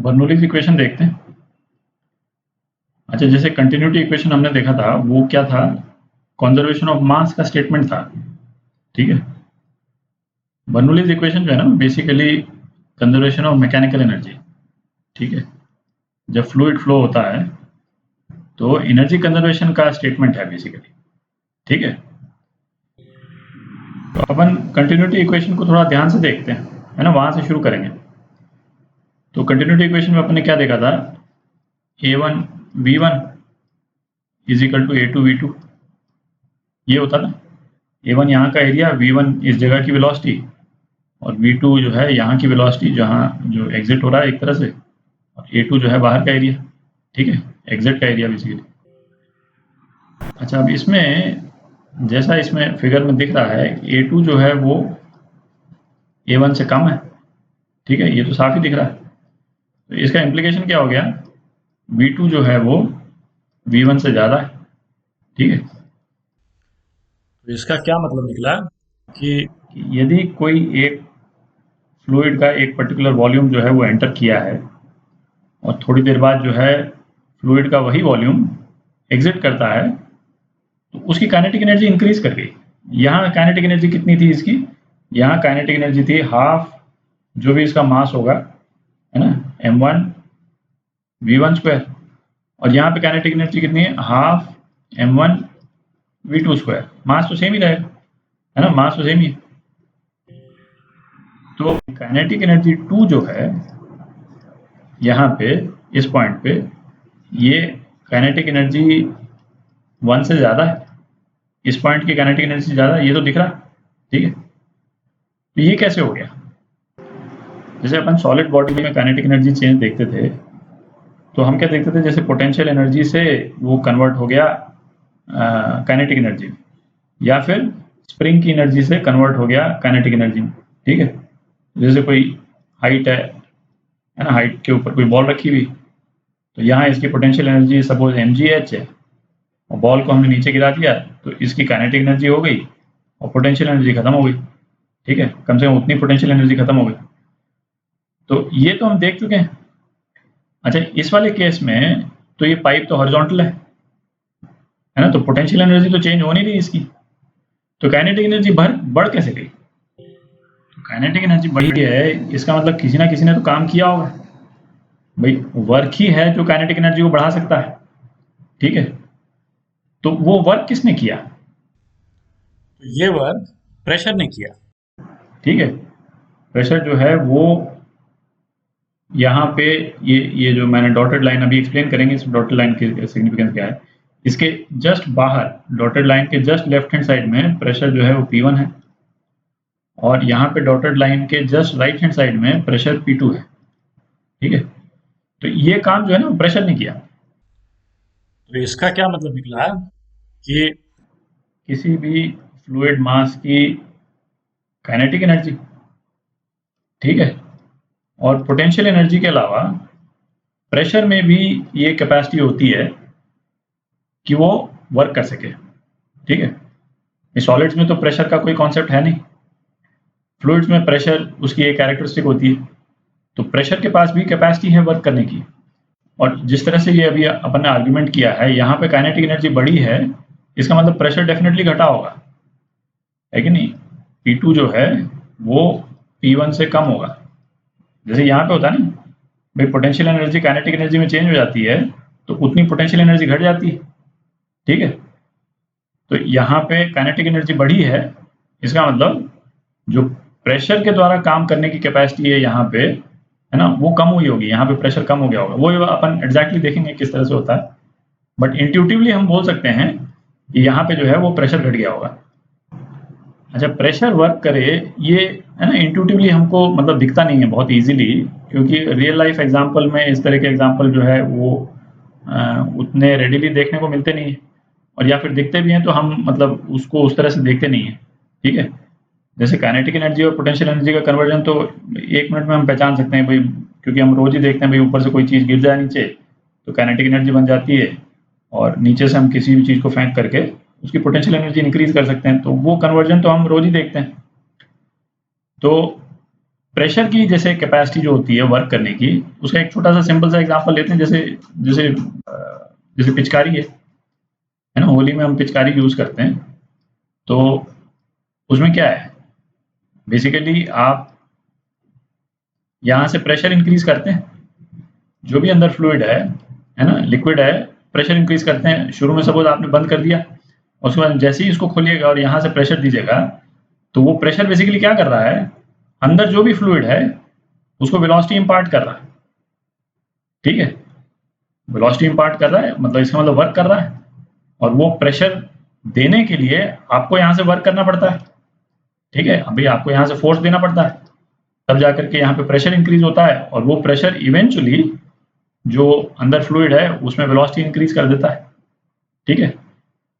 Bernoulli's equation देखते हैं। अच्छा, जैसे कंटिन्यूटी इक्वेशन हमने देखा था, वो क्या था, कंजर्वेशन ऑफ मास का स्टेटमेंट था। ठीक है, बर्नौलीज इक्वेशन जो है ना, basically conservation of mechanical energy. ठीक है, जब फ्लूइड फ्लो होता है तो एनर्जी कंजर्वेशन का स्टेटमेंट है बेसिकली। ठीक है, तो अपन कंटिन्यूटी इक्वेशन को थोड़ा ध्यान से देखते हैं, है ना, वहां से शुरू करेंगे। तो कंटिन्यूटी इक्वेशन में अपन ने क्या देखा था, A1 V1 is equal to A2 V2, ये होता ना। A1 यहाँ का एरिया, V1 इस जगह की वेलोसिटी, और V2 जो है यहाँ की वेलोसिटी, जहाँ जो एग्जिट हो रहा है एक तरह से, और A2 जो है बाहर का एरिया। ठीक है, एग्जिट का एरिया बेसिकली। अच्छा, अब इसमें जैसा इसमें फिगर में दिख रहा है, A2 जो है वो A1 से कम है। ठीक है, ये तो साफ ही दिख रहा है। तो इसका इम्प्लीकेशन क्या हो गया, V2 जो है वो V1 से ज़्यादा है। ठीक है, तो इसका क्या मतलब निकला कि यदि कोई एक फ्लूइड का एक पर्टिकुलर वॉल्यूम जो है वो एंटर किया है, और थोड़ी देर बाद जो है फ्लूइड का वही वॉल्यूम एग्जिट करता है, तो उसकी काइनेटिक एनर्जी इंक्रीज कर गई। यहाँ काइनेटिक एनर्जी कितनी थी इसकी, यहाँ काइनेटिक एनर्जी थी हाफ जो भी इसका मास होगा, है ना, m1 v1 स्क्वायर, और यहाँ पे काइनेटिक एनर्जी कितनी है, हाफ m1 v2 स्क्वायर। मास तो सेम ही रहेगा, है ना, मास तो सेम ही है। तो काइनेटिक एनर्जी 2 जो है यहाँ पे इस पॉइंट पे, ये काइनेटिक एनर्जी 1 से ज़्यादा है, इस पॉइंट की काइनेटिक एनर्जी ज़्यादा, ये तो दिख रहा। ठीक है, तो ये कैसे हो गया, जैसे अपन सॉलिड बॉडी में काइनेटिक एनर्जी चेंज देखते थे, तो हम क्या देखते थे, जैसे पोटेंशियल एनर्जी से वो कन्वर्ट हो गया काइनेटिक एनर्जी में, या फिर स्प्रिंग की एनर्जी से कन्वर्ट हो गया काइनेटिक एनर्जी में। ठीक है, जैसे कोई हाइट है ना, हाइट के ऊपर कोई बॉल रखी हुई, तो यहाँ इसकी पोटेंशियल एनर्जी सपोज mgh है, और बॉल को हमने नीचे गिरा दिया, तो इसकी काइनेटिक एनर्जी हो गई और पोटेंशियल एनर्जी खत्म हो गई। ठीक है, कम से कम उतनी पोटेंशियल एनर्जी खत्म हो गई। तो ये तो हम देख चुके हैं। अच्छा, इस वाले केस में तो ये पाइप तो हॉरिजॉन्टल है ना, तो पोटेंशियल एनर्जी तो चेंज हो नहीं रही इसकी, तो काइनेटिक एनर्जी बढ़ कैसे गई, तो काइनेटिक एनर्जी बढ़ी है, इसका मतलब किसी ना किसी ने तो काम किया होगा भाई, वर्क ही है जो काइनेटिक एनर्जी को बढ़ा सकता है। ठीक है, तो वो वर्क किसने किया, तो ये वर्क प्रेशर ने किया। ठीक है, प्रेशर जो है वो यहाँ पे, ये जो मैंने डॉटेड लाइन अभी एक्सप्लेन करेंगे, इस डॉटेड लाइन की सिग्निफिकेंस क्या है। इसके जस्ट बाहर डॉटेड लाइन के जस्ट लेफ्ट हैंड साइड में प्रेशर जो है वो P1 है, और यहाँ पे डॉटेड लाइन के जस्ट राइट हैंड साइड में प्रेशर P2 है। ठीक है, तो ये काम जो है ना प्रेशर ने किया। तो इसका क्या मतलब निकला कि किसी भी फ्लूइड मास की काइनेटिक एनर्जी, ठीक है, और पोटेंशियल एनर्जी के अलावा प्रेशर में भी ये कैपेसिटी होती है कि वो वर्क कर सके। ठीक है, सॉलिड्स में तो प्रेशर का कोई कॉन्सेप्ट है नहीं, फ्लूइड्स में प्रेशर उसकी एक कैरेक्टरिस्टिक होती है, तो प्रेशर के पास भी कैपेसिटी है वर्क करने की। और जिस तरह से ये अभी अपन ने आर्ग्यूमेंट किया है, यहाँ पे काइनेटिक एनर्जी बढ़ी है, इसका मतलब प्रेशर डेफिनेटली घटा होगा, है कि नहीं। P2 जो है वो P1 से कम होगा, जैसे यहाँ पे होता है ना भाई, पोटेंशियल एनर्जी काइनेटिक एनर्जी में चेंज हो जाती है, तो उतनी पोटेंशियल एनर्जी घट जाती है। ठीक है, तो यहाँ पे काइनेटिक एनर्जी बढ़ी है, इसका मतलब जो प्रेशर के द्वारा काम करने की कैपेसिटी है यहाँ पे, है ना, वो कम हुई होगी, यहाँ पे प्रेशर कम हो गया होगा। वो अपन एग्जैक्टली देखेंगे किस तरह से होता है, बट इंट्यूटिवली हम बोल सकते हैं कि यहाँ पे जो है वो प्रेशर घट गया होगा। अच्छा, प्रेशर वर्क करे, ये है ना, इंट्यूटिवली हमको मतलब दिखता नहीं है बहुत इजीली, क्योंकि रियल लाइफ एग्जांपल में इस तरह के एग्जांपल जो है वो उतने रेडिली देखने को मिलते नहीं है, और या फिर दिखते भी हैं तो हम मतलब उसको उस तरह से देखते नहीं है। ठीक है, जैसे काइनेटिक एनर्जी और पोटेंशियल एनर्जी का कन्वर्जन तो 1 मिनट में हम पहचान सकते हैं भाई, क्योंकि हम रोज ही देखते हैं भाई, ऊपर से कोई चीज़ गिर जाए नीचे तो काइनेटिक एनर्जी बन जाती है, और नीचे से हम किसी भी चीज़ को फेंक करके उसकी पोटेंशियल एनर्जी इंक्रीज कर सकते हैं, तो वो कन्वर्जन तो हम रोज ही देखते हैं। तो प्रेशर की जैसे कैपेसिटी जो होती है वर्क करने की, उसका एक छोटा सा सिंपल सा एग्जांपल लेते हैं। जैसे जैसे जैसे पिचकारी है ना, होली में हम पिचकारी यूज करते हैं, तो उसमें क्या है, बेसिकली आप यहाँ से प्रेशर इंक्रीज करते हैं, जो भी अंदर फ्लूइड है ना, लिक्विड है, प्रेशर इंक्रीज करते हैं। शुरू में सपोज आपने बंद कर दिया, और उसके बाद जैसे ही इसको खोलिएगा और यहाँ से प्रेशर दीजिएगा, तो वो प्रेशर बेसिकली क्या कर रहा है, अंदर जो भी फ्लूइड है उसको वेलोसिटी इम्पार्ट कर रहा है। ठीक है, वेलोसिटी इम्पार्ट कर रहा है, मतलब इसका मतलब वर्क कर रहा है, और वो प्रेशर देने के लिए आपको यहाँ से वर्क करना पड़ता है। ठीक है, अभी आपको यहाँ से फोर्स देना पड़ता है, तब जाकर के यहाँ पे प्रेशर इंक्रीज होता है, और वो प्रेशर इवेंचुअली जो अंदर फ्लूइड है उसमें वेलोसिटी इंक्रीज कर देता है। ठीक है,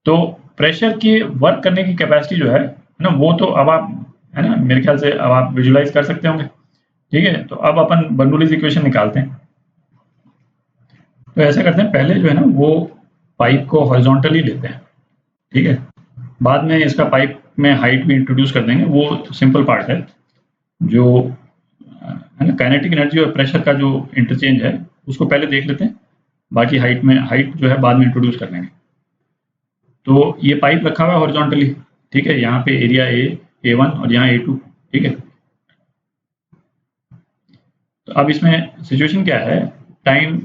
तो प्रेशर की वर्क करने की कैपेसिटी जो है ना, वो तो अब आप, है ना, मेरे ख्याल से अब आप विजुलाइज कर सकते होंगे। ठीक है, तो अब अपन बर्नौलीज इक्वेशन निकालते हैं। तो ऐसा करते हैं, पहले जो है ना वो पाइप को हॉरिजॉन्टली लेते हैं। ठीक है, बाद में इसका पाइप में हाइट भी इंट्रोड्यूस कर देंगे, वो सिंपल पार्ट है। जो है ना, काइनेटिक एनर्जी और प्रेशर का जो इंटरचेंज है उसको पहले देख लेते हैं, बाकी हाइट जो है बाद में इंट्रोड्यूस कर लेंगे। तो ये पाइप रखा हुआ है हॉरिजॉन्टली। ठीक है, यहाँ पे एरिया A1 और यहाँ A2। ठीक है, तो अब इसमें सिचुएशन क्या है, time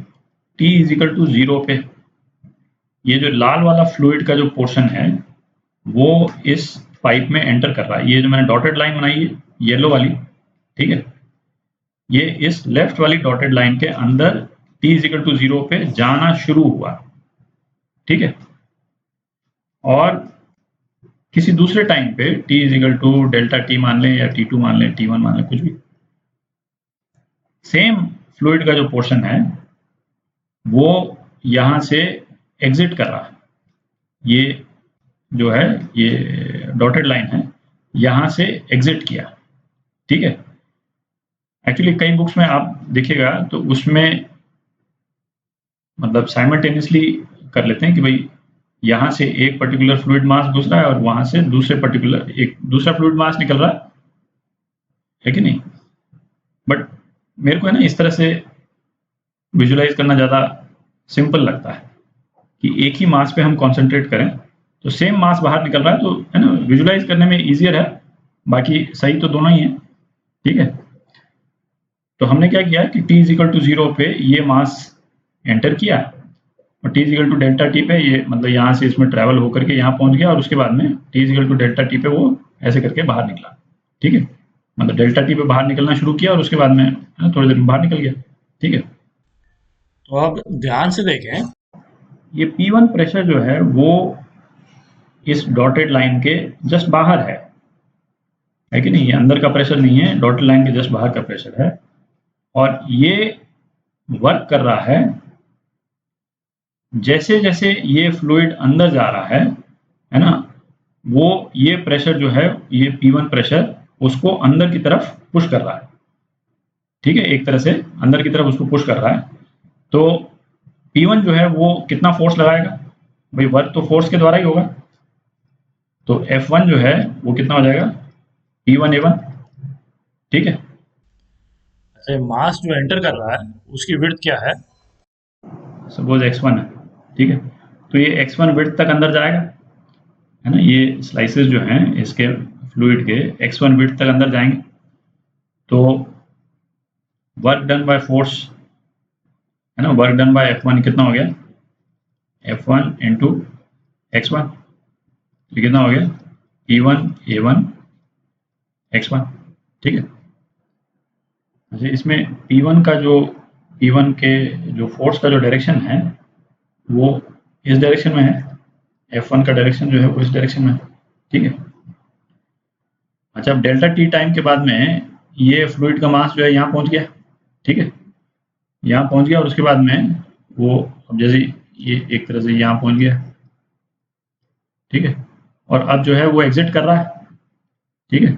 t is equal to 0 पे ये जो लाल वाला फ्लूइड का जो पोर्शन है वो इस पाइप में एंटर कर रहा है। ये जो मैंने डॉटेड लाइन बनाई है येलो वाली, ठीक है, ये इस लेफ्ट वाली डॉटेड लाइन के अंदर t इज इक्वल टू 0 पे जाना शुरू हुआ। ठीक है, और किसी दूसरे टाइम पे t is equal to delta T मान लें, या t2 मान लें, t1 मान लें, कुछ भी, सेम फ्लूइड का जो पोर्शन है वो यहां से एग्जिट कर रहा है। ये जो है ये डॉटेड लाइन है, यहां से एग्जिट किया। ठीक है, एक्चुअली कई बुक्स में आप देखिएगा तो उसमें मतलब साइमल्टेनियसली कर लेते हैं कि भाई यहां से एक पर्टिकुलर फ्लूइड मास घुस रहा है और वहां से एक दूसरा फ्लूइड मास निकल रहा है कि नहीं। बट मेरे को है ना इस तरह से विजुलाइज करना ज़्यादा सिंपल लगता है कि एक ही मास पे हम कॉन्सेंट्रेट करें, तो सेम मास बाहर निकल रहा है, तो है ना विजुलाइज करने में ईजियर है। बाकी सही तो दोनों ही है। ठीक है, तो हमने क्या किया कि t इज इक्वल टू 0 पे ये मास एंटर किया, और t is equal to delta T पे ये मतलब यहाँ से इसमें ट्रैवल होकर के यहाँ पहुंच गया, और उसके बाद में t is equal to delta T पे वो ऐसे करके बाहर निकला। ठीक है, मतलब डेल्टा टी पे बाहर निकलना शुरू किया और उसके बाद में थोड़ी देर में बाहर निकल गया। ठीक है, तो अब ध्यान से देखें, ये P1 प्रेशर जो है वो इस डॉटेड लाइन के जस्ट बाहर है कि नहीं, ये अंदर का प्रेशर नहीं है, डॉटेड लाइन के जस्ट बाहर का प्रेशर है, और ये वर्क कर रहा है जैसे जैसे ये फ्लूइड अंदर जा रहा है ना, वो ये प्रेशर जो है, ये P1 प्रेशर उसको अंदर की तरफ पुश कर रहा है। ठीक है, एक तरह से अंदर की तरफ उसको पुश कर रहा है। तो P1 जो है वो कितना फोर्स लगाएगा, भाई वर्क तो फोर्स के द्वारा ही होगा, तो F1 जो है वो कितना हो जाएगा, P1A1। ठीक है, मास जो एंटर कर रहा है उसकी विड्थ क्या है? सपोज x1 है। ठीक है, तो ये x1 विड्थ तक अंदर जाएगा, है ना, ये स्लाइसेस जो हैं इसके फ्लूइड के x1 विड्थ तक अंदर जाएंगे। तो वर्क डन बाय फोर्स, है ना, वर्क डन बाय F1 कितना हो गया, F1 इंटू x1, तो कितना हो गया, P1A1 x1। ठीक है, अच्छा इसमें P1 का जो P1 के जो फोर्स का जो डायरेक्शन है वो इस डायरेक्शन में है, F1 का डायरेक्शन जो है वो इस डायरेक्शन में है। ठीक है, अच्छा अब डेल्टा टी टाइम के बाद में ये फ्लूइड का मास जो है यहाँ पहुँच गया। ठीक है, यहाँ पहुँच गया, और उसके बाद में वो अब जैसे ये एक तरह से यहाँ पहुँच गया। ठीक है, और अब जो है वो एग्जिट कर रहा है। ठीक है,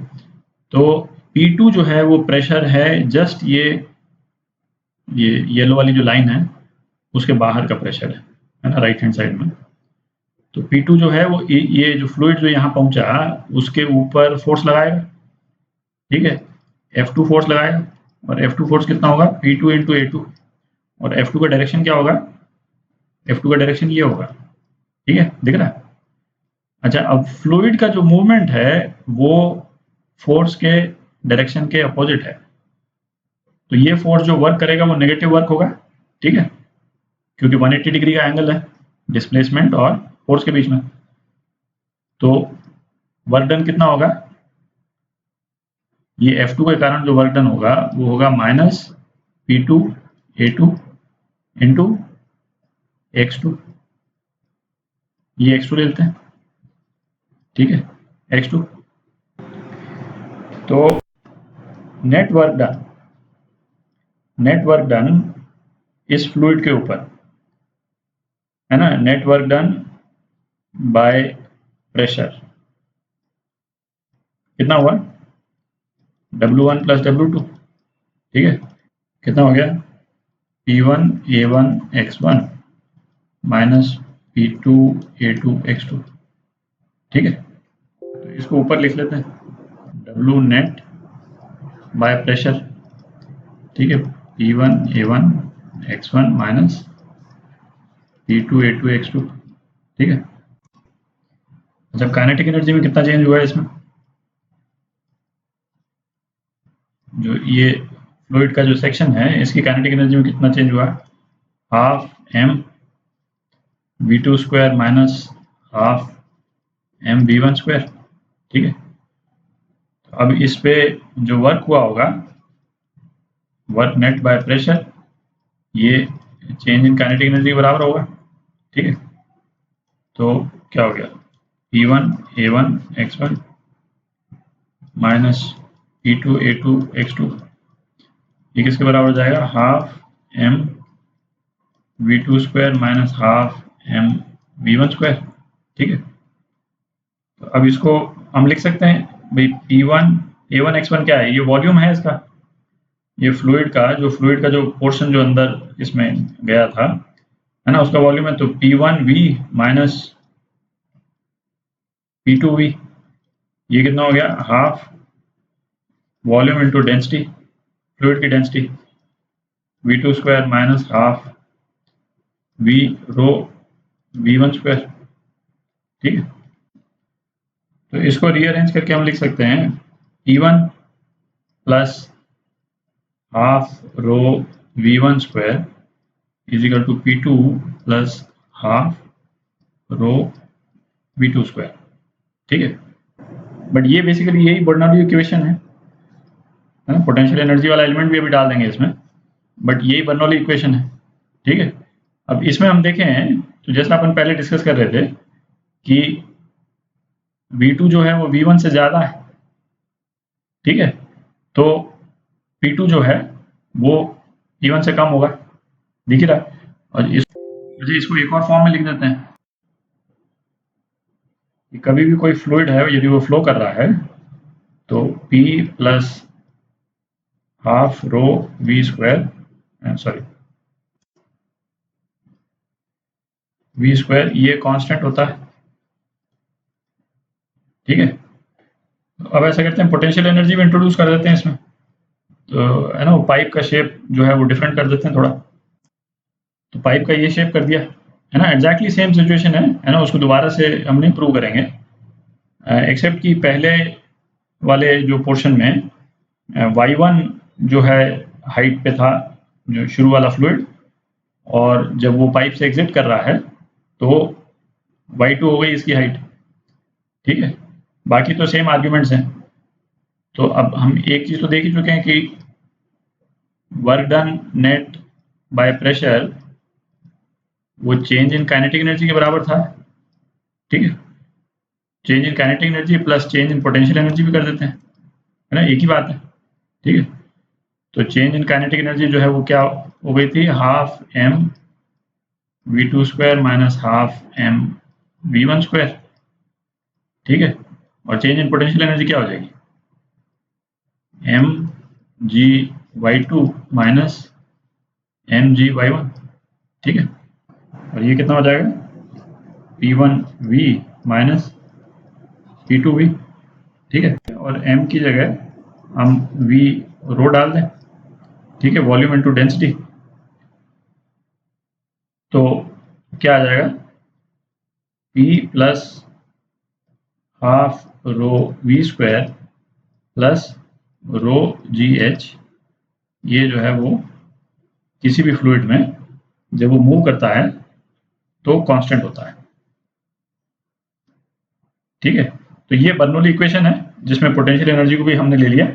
तो P2 जो है वो प्रेशर है जस्ट ये येलो वाली जो लाइन है उसके बाहर का प्रेशर है ना, राइट हैंड साइड में। तो P2 जो है वो ये जो फ्लूइड जो यहाँ पहुंचा उसके ऊपर फोर्स लगाएगा। ठीक है, F2 फोर्स लगाएगा और F2 फोर्स कितना होगा P2 इंटू A2 और F2 का डायरेक्शन क्या होगा, F2 का डायरेक्शन ये होगा, ठीक है, दिख रहा है। अच्छा, अब फ्लूइड का जो मूवमेंट है वो फोर्स के डायरेक्शन के अपोजिट है, तो ये फोर्स जो वर्क करेगा वो नेगेटिव वर्क होगा, ठीक है, क्योंकि 180 डिग्री का एंगल है डिस्प्लेसमेंट और फोर्स के बीच में, तो वर्क डन कितना होगा, ये F2 के कारण जो वर्क डन होगा वो होगा minus P2 A2 into X2, ये X2 ले लेते हैं, ठीक है, X2। तो नेट वर्क डन इस फ्लूइड के ऊपर है ना, net work done by pressure कितना हुआ W1 प्लस W2, ठीक है, कितना हो गया P1 A1 X1 minus P2 A2 X2, ठीक है, तो इसको ऊपर लिख लेते हैं W नेट बाय प्रेशर, ठीक है, P1 A1 X1 minus P2 A2 X2, ठीक है। जब काइनेटिक एनर्जी में कितना चेंज हुआ है इसमें, जो ये फ्लूइड का जो सेक्शन है इसकी काइनेटिक एनर्जी में कितना चेंज हुआ, half m v2 square minus half m v1 square, ठीक है। अब इस पे जो वर्क हुआ होगा, वर्क नेट बाय प्रेशर, ये चेंज इन काइनेटिक एनर्जी के बराबर होगा, ठीक है। तो क्या हो गया P1 A1 X1 minus P2 A2 X2, ये किसके बराबर हो जाएगा, half m v2 square minus half m v1 square, ठीक है। तो अब इसको हम लिख सकते हैं भाई P1 A1 X1 क्या है, ये वॉल्यूम है इसका, ये फ्लूइड का जो पोर्शन जो अंदर इसमें गया था है ना, उसका वॉल्यूम है, तो P1V माइनस P2V, ये कितना हो गया, half volume into density, fluid की density V2 square minus half V rho V1 square, ठीक है। तो इसको रीअरेंज करके हम लिख सकते हैं P1 plus half rho V1 square is equal to P2 plus half rho V2 square, ठीक है। बट ये बेसिकली यही बर्नौली इक्वेशन है ना, पोटेंशियल एनर्जी वाला एलिमेंट भी अभी डाल देंगे इसमें, बट यही बर्नौली इक्वेशन है, ठीक है। अब इसमें हम देखें तो जैसा अपन पहले डिस्कस कर रहे थे कि V2 जो है वो V1 से ज़्यादा है, ठीक है, तो P2 जो है वो P1 से कम होगा, दिख रहा है। और इसको एक और फॉर्म में लिख देते हैं कि कभी भी कोई फ्लूइड है यदि वो फ्लो कर रहा है तो P प्लस हाफ रो V स्क्वायर V स्क्वायर ये कांस्टेंट होता है, ठीक है। अब ऐसा करते हैं पोटेंशियल एनर्जी भी इंट्रोड्यूस कर देते हैं इसमें, तो है ना, वो पाइप का शेप जो है वो डिफरेंट कर देते हैं थोड़ा, तो पाइप का ये शेप कर दिया है ना, एग्जैक्टली सेम सिचुएशन है ना, उसको दोबारा से हम नहीं प्रूव करेंगे, एक्सेप्ट कि पहले वाले जो पोर्शन में y1 जो है हाइट पे था जो शुरू वाला फ्लूइड, और जब वो पाइप से एग्जिट कर रहा है तो y2 हो गई इसकी हाइट, ठीक है। बाकी तो सेम आर्ग्यूमेंट्स हैं। तो अब हम एक चीज़ तो देख ही चुके हैं कि work done net by pressure वो चेंज इन काइनेटिक एनर्जी के बराबर था, ठीक है। Change in kinetic energy plus change in potential energy भी कर देते हैं, है ना, एक ही बात है, ठीक है। तो चेंज इन काइनेटिक एनर्जी जो है वो क्या हो गई थी, half m v2 square minus half m v1 square, ठीक है। और चेंज इन पोटेंशियल एनर्जी क्या हो जाएगी, m g y2 minus m g y1, ठीक है। और ये कितना हो जाएगा P1V माइनस P2V, ठीक है। और m की जगह हम वी रो डाल दें, ठीक है, वॉल्यूम इनटू डेंसिटी। तो क्या आ जाएगा, P plus half rho V square plus rho G H, ये जो है वो किसी भी फ्लूइड में जब वो मूव करता है तो कांस्टेंट होता है, ठीक है। तो ये बर्नौली इक्वेशन है जिसमें पोटेंशियल एनर्जी को भी हमने ले लिया।